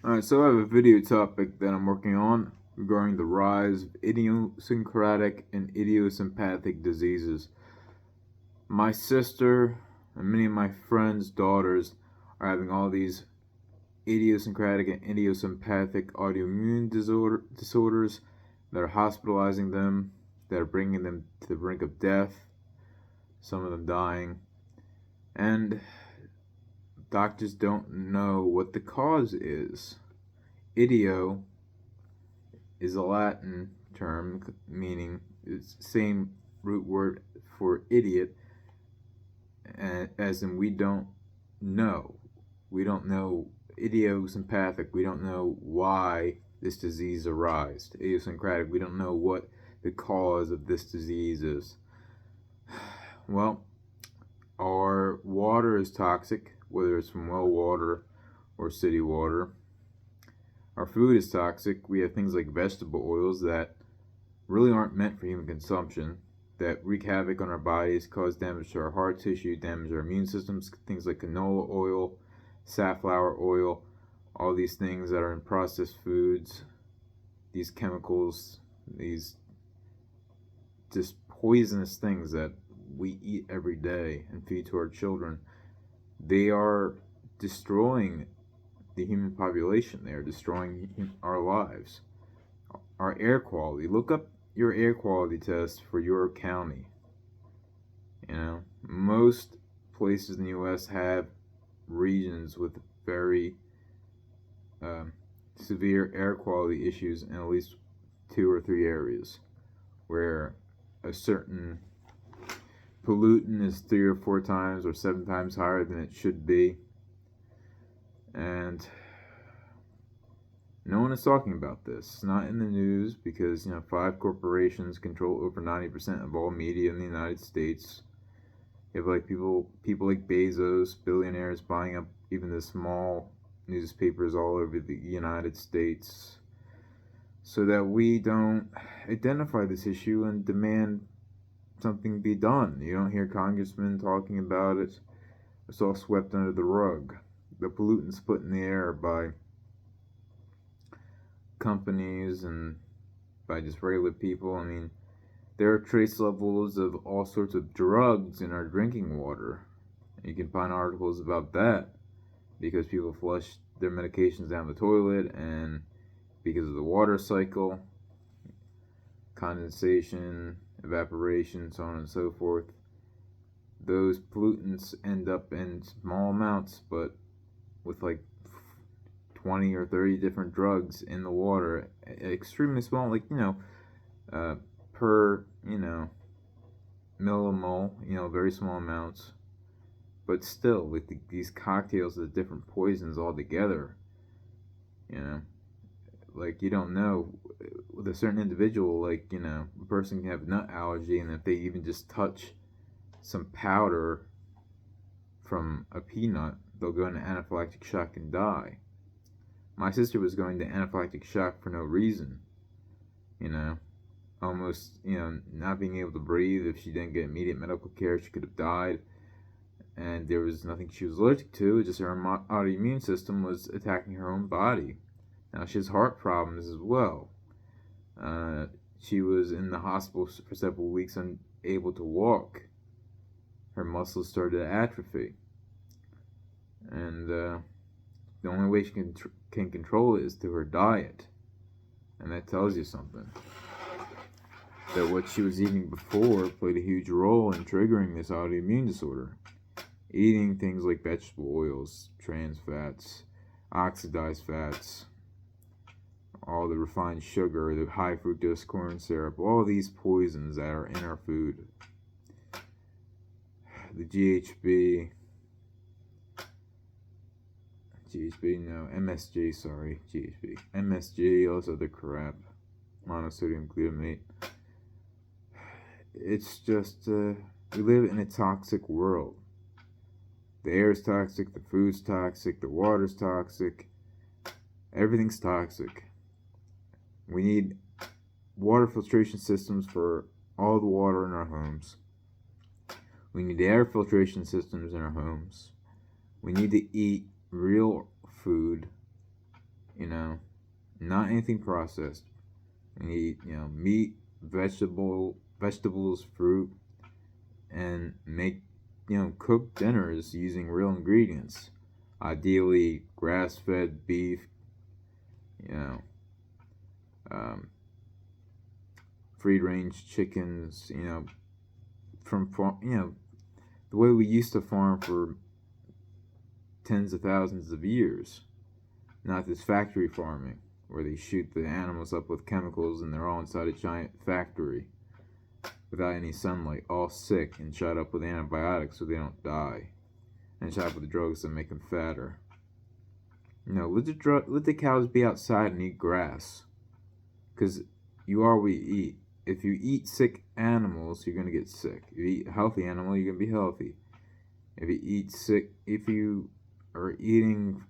Alright, so I have a video topic that I'm working on regarding the rise of idiosyncratic and idiosympathic diseases. My sister and many of my friends' daughters are having all these idiosyncratic and idiosympathic autoimmune disorders that are hospitalizing them, that are bringing them to the brink of death, some of them dying. And doctors don't know what the cause is. Idio is a Latin term meaning it's the same root word for idiot, as in we don't know. We don't know idiosympathic. We don't know why this disease arises. Idiosyncratic. We don't know what the cause of this disease is. Well, our water is toxic, whether it's from well water or city water. Our food is toxic. We have things like vegetable oils that really aren't meant for human consumption, that wreak havoc on our bodies, cause damage to our heart tissue, damage our immune systems, things like canola oil, safflower oil, all these things that are in processed foods, these chemicals, these just poisonous things that we eat every day and feed to our children, they are destroying the human population. They are destroying our lives. Our air quality. Look up your air quality test for your county. Most places in the U.S. have regions with very severe air quality issues in at least 2 or 3 areas where a certain pollutant is 3 or 4 times or 7 times higher than it should be. And no one is talking about this. It's not in the news because 5 corporations control over 90% of all media in the United States. You have like people like Bezos, billionaires buying up even the small newspapers all over the United States, so that we don't identify this issue and demand something be done. You don't hear congressmen talking about it. It's all swept under the rug. The pollutants put in the air by companies and by just regular people. I mean, there are trace levels of all sorts of drugs in our drinking water. You can find articles about that because people flush their medications down the toilet, and because of the water cycle, condensation, evaporation, so on and so forth, those pollutants end up in small amounts, but with like 20 or 30 different drugs in the water, extremely small, like per millimole, very small amounts, but still with these cocktails of different poisons all together, like you don't know with a certain individual, like a person can have a nut allergy, and if they even just touch some powder from a peanut, they'll go into anaphylactic shock and die. My sister was going to anaphylactic shock for no reason, almost, not being able to breathe. If she didn't get immediate medical care, she could have died. And there was nothing she was allergic to, just her autoimmune system was attacking her own body. Now, she has heart problems as well. She was in the hospital for several weeks, unable to walk. Her muscles started to atrophy. And the only way she can control it is through her diet. And that tells you something. That what she was eating before played a huge role in triggering this autoimmune disorder. Eating things like vegetable oils, trans fats, oxidized fats, all the refined sugar, the high fructose corn syrup, all these poisons that are in our food. The MSG, all this other crap, monosodium glutamate. It's just, we live in a toxic world. The air is toxic, the food's toxic, the water's toxic, everything's toxic. We need water filtration systems for all the water in our homes. We need air filtration systems in our homes. We need to eat real food You know, not anything processed. And eat, meat, vegetables, fruit, and make, cook dinners using real ingredients. Ideally, grass-fed beef, you know, um, free-range chickens, from the way we used to farm for tens of thousands of years. Not this factory farming where they shoot the animals up with chemicals and they're all inside a giant factory without any sunlight, all sick and shot up with antibiotics so they don't die, and shot up with drugs that make them fatter. Let the cows be outside and eat grass, because you are what you eat. If you eat sick animals, you're gonna get sick. If you eat a healthy animal, you're gonna be healthy. If you are eating,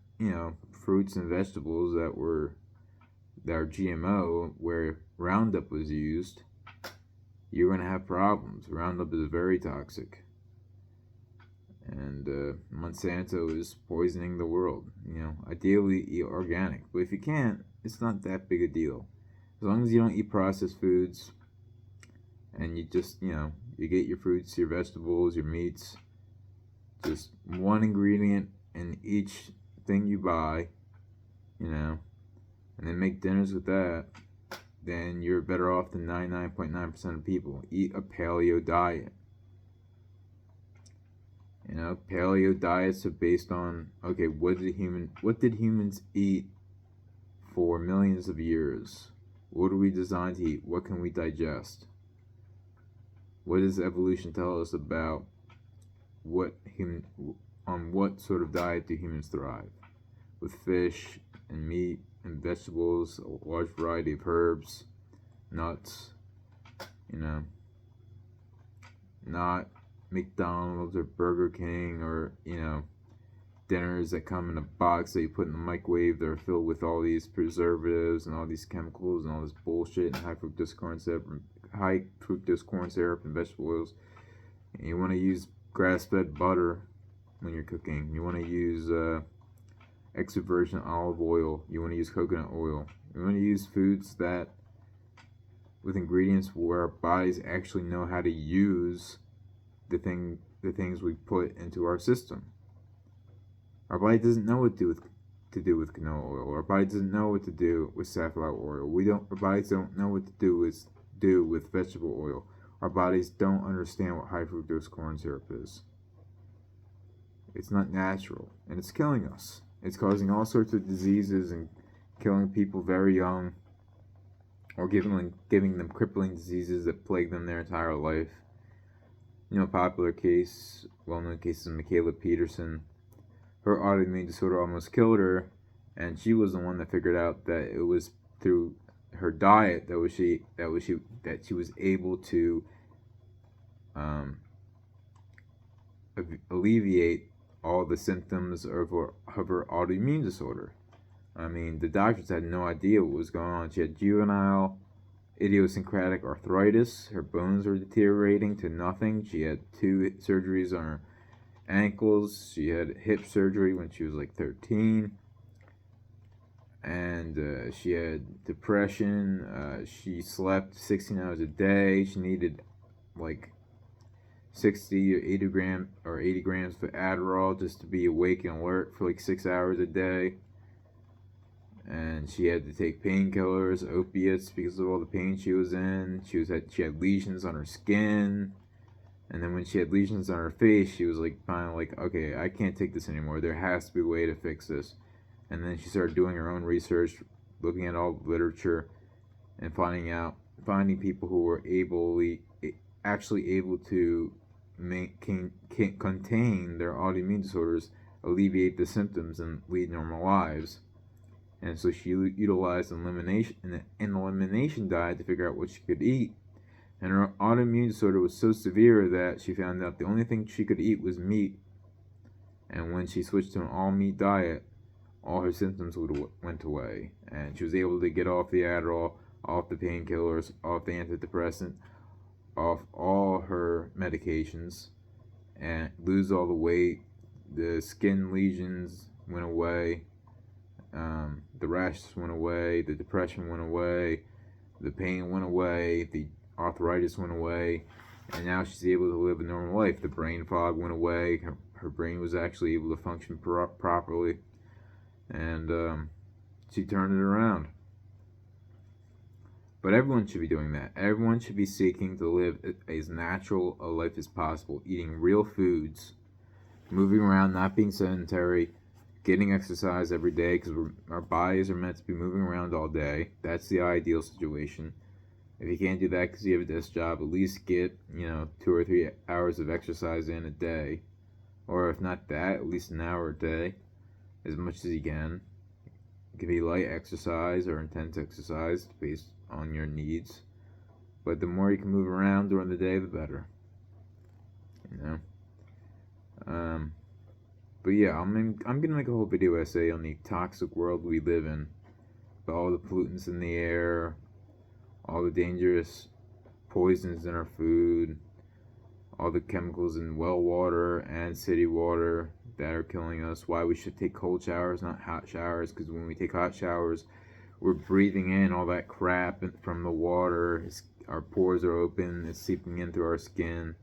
fruits and vegetables that are GMO, where Roundup was used, you're gonna have problems. Roundup is very toxic, and Monsanto is poisoning the world. Ideally eat organic, but if you can't, it's not that big a deal. As long as you don't eat processed foods, and you just, you get your fruits, your vegetables, your meats, just one ingredient in each thing you buy, and then make dinners with that, then you're better off than 99.9% of people. Eat a paleo diet. Paleo diets are based on, okay, what did humans eat for millions of years? What are we designed to eat? What can we digest? What does evolution tell us about what sort of diet do humans thrive? With fish and meat and vegetables, a large variety of herbs, nuts, not McDonald's or Burger King or, dinners that come in a box that you put in the microwave that are filled with all these preservatives and all these chemicals and all this bullshit and high fructose corn syrup and vegetable oils. And you want to use grass-fed butter when you're cooking. You want to use extra virgin olive oil. You want to use coconut oil. You want to use foods that with ingredients where our bodies actually know how to use the things we put into our system. Our body doesn't know what to do with canola oil. Our body doesn't know what to do with safflower oil. Our bodies don't know what to do with vegetable oil. Our bodies don't understand what high fructose corn syrup is. It's not natural, and it's killing us. It's causing all sorts of diseases and killing people very young, or giving them crippling diseases that plague them their entire life. Popular case, well-known case is Mikhaila Peterson. Her autoimmune disorder almost killed her, and she was the one that figured out that it was through her diet that she was able to alleviate all the symptoms of her autoimmune disorder. I mean, the doctors had no idea what was going on. She had juvenile idiosyncratic arthritis. Her bones were deteriorating to nothing. She had 2 surgeries on her ankles. She had hip surgery when she was like 13. And she had depression. She slept 16 hours a day. She needed like 60 or 80 grams of Adderall just to be awake and alert for like 6 hours a day. And she had to take painkillers, opiates, because of all the pain she was in. She had lesions on her skin, and then when she had lesions on her face, she was like finally like, okay, I can't take this anymore. There has to be a way to fix this. And then she started doing her own research, looking at all the literature, and finding people who were actually able to contain their autoimmune disorders, alleviate the symptoms, and lead normal lives. And so she utilized an elimination diet to figure out what she could eat. And her autoimmune disorder was so severe that she found out the only thing she could eat was meat. And when she switched to an all-meat diet, all her symptoms went away. And she was able to get off the Adderall, off the painkillers, off the antidepressant, off all her medications, and lose all the weight. The skin lesions went away. The rashes went away, the depression went away, the pain went away, the arthritis went away, and now she's able to live a normal life. The brain fog went away. Her brain was actually able to function properly, and she turned it around. But everyone should be doing that. Everyone should be seeking to live as natural a life as possible, eating real foods, moving around, not being sedentary, getting exercise every day, because our bodies are meant to be moving around all day. That's the ideal situation. If you can't do that because you have a desk job, at least get 2 or 3 hours of exercise in a day, or if not that, at least an hour a day, as much as you can. It can be light exercise or intense exercise based on your needs, but the more you can move around during the day, the better. But yeah, I'm gonna make a whole video essay on the toxic world we live in, about all the pollutants in the air, all the dangerous poisons in our food, all the chemicals in well water and city water that are killing us, why we should take cold showers, not hot showers, because when we take hot showers, we're breathing in all that crap from the water. Our pores are open, it's seeping in through our skin.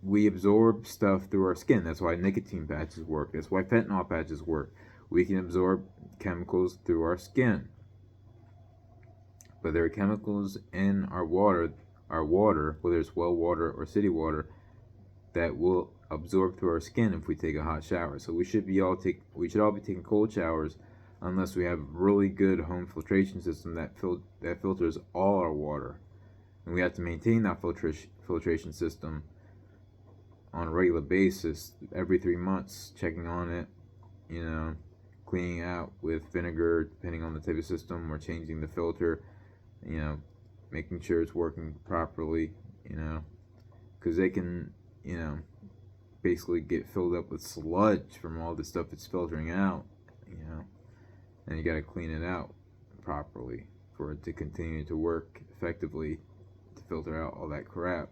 We absorb stuff through our skin. That's why nicotine patches work. That's why fentanyl patches work. We can absorb chemicals through our skin. But there are chemicals in our water, whether it's well water or city water, that will absorb through our skin if we take a hot shower. So we should all be taking cold showers, unless we have a really good home filtration system that filters all our water. And we have to maintain that filtration system on a regular basis, every 3 months, checking on it, cleaning out with vinegar, depending on the type of system, or changing the filter, making sure it's working properly, because they can, basically get filled up with sludge from all the stuff it's filtering out, and you got to clean it out properly for it to continue to work effectively to filter out all that crap.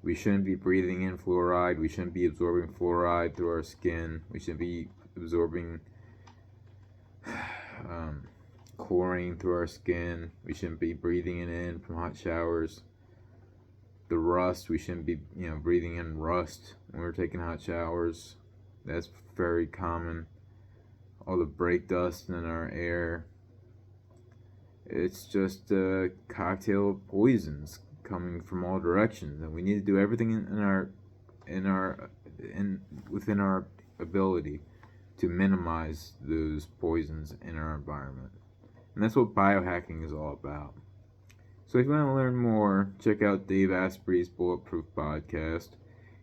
We shouldn't be breathing in fluoride. We shouldn't be absorbing fluoride through our skin. We shouldn't be absorbing chlorine through our skin. We shouldn't be breathing it in from hot showers. The rust, we shouldn't be breathing in rust when we're taking hot showers. That's very common. All the brake dust in our air. It's just a cocktail of poisons coming from all directions, and we need to do everything within our ability to minimize those poisons in our environment. And that's what biohacking is all about. So if you want to learn more, check out Dave Asprey's Bulletproof podcast.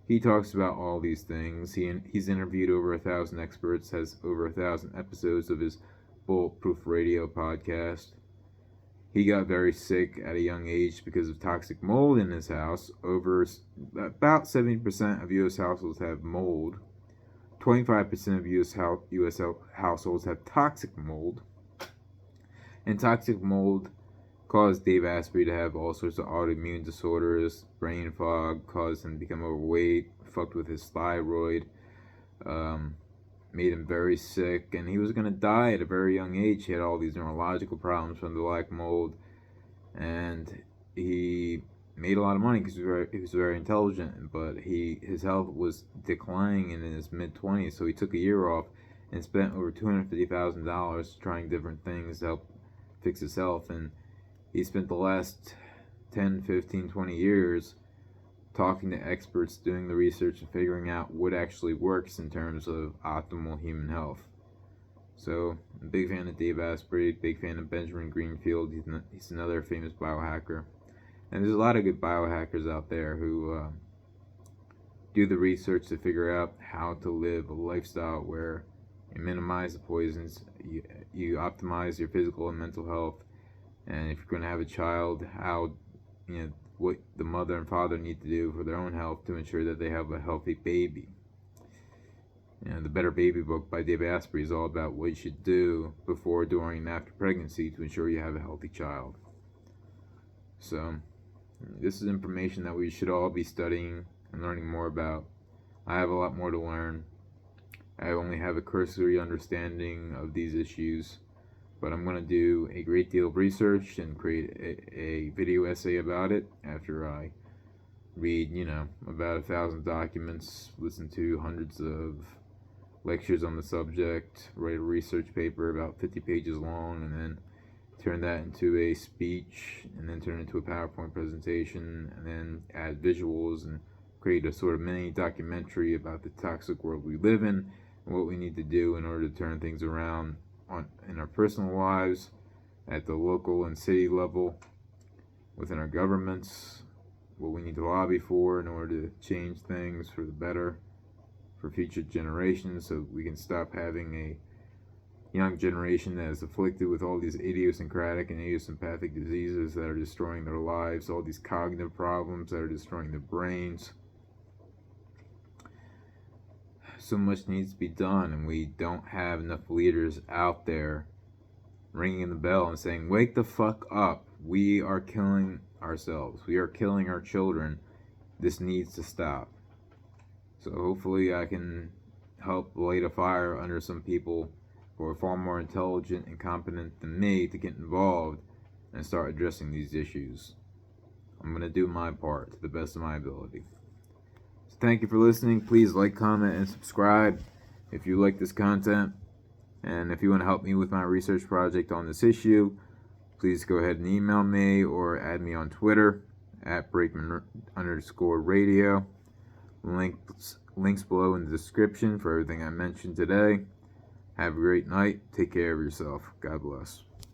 He talks about all these things. He's interviewed over 1,000 experts, has over 1,000 episodes of his Bulletproof Radio podcast. He got very sick at a young age because of toxic mold in his house. About 70% of U.S. households have mold. 25% of U.S. households have toxic mold. And toxic mold caused Dave Asprey to have all sorts of autoimmune disorders, brain fog, caused him to become overweight, fucked with his thyroid, made him very sick, and he was going to die at a very young age. He had all these neurological problems from the black mold, and he made a lot of money because he was very intelligent, but his health was declining in his mid-20s, so he took a year off and spent over $250,000 trying different things to help fix his health, and he spent the last 10, 15, 20 years talking to experts, doing the research, and figuring out what actually works in terms of optimal human health. So, I'm a big fan of Dave Asprey, big fan of Benjamin Greenfield. He's another famous biohacker. And there's a lot of good biohackers out there who do the research to figure out how to live a lifestyle where you minimize the poisons, you optimize your physical and mental health, and if you're going to have a child, what the mother and father need to do for their own health to ensure that they have a healthy baby. The Better Baby book by Dave Asprey is all about what you should do before, during, and after pregnancy to ensure you have a healthy child. So, this is information that we should all be studying and learning more about. I have a lot more to learn. I only have a cursory understanding of these issues, but I'm going to do a great deal of research and create a video essay about it after I read, about 1,000 documents, listen to hundreds of lectures on the subject, write a research paper about 50 pages long, and then turn that into a speech, and then turn it into a PowerPoint presentation, and then add visuals and create a sort of mini documentary about the toxic world we live in and what we need to do in order to turn things around in our personal lives, at the local and city level, within our governments, what we need to lobby for in order to change things for the better for future generations, so we can stop having a young generation that is afflicted with all these idiosyncratic and idiosympathic diseases that are destroying their lives, all these cognitive problems that are destroying their brains. So much needs to be done, and we don't have enough leaders out there ringing the bell and saying, wake the fuck up. We are killing ourselves. We are killing our children. This needs to stop. So hopefully I can help light a fire under some people who are far more intelligent and competent than me to get involved and start addressing these issues. I'm going to do my part to the best of my ability. So thank you for listening. Please like, comment, and subscribe if you like this content. And if you want to help me with my research project on this issue, please go ahead and email me or add me on Twitter at Brakeman_radio. Links below in the description for everything I mentioned today. Have a great night. Take care of yourself. God bless.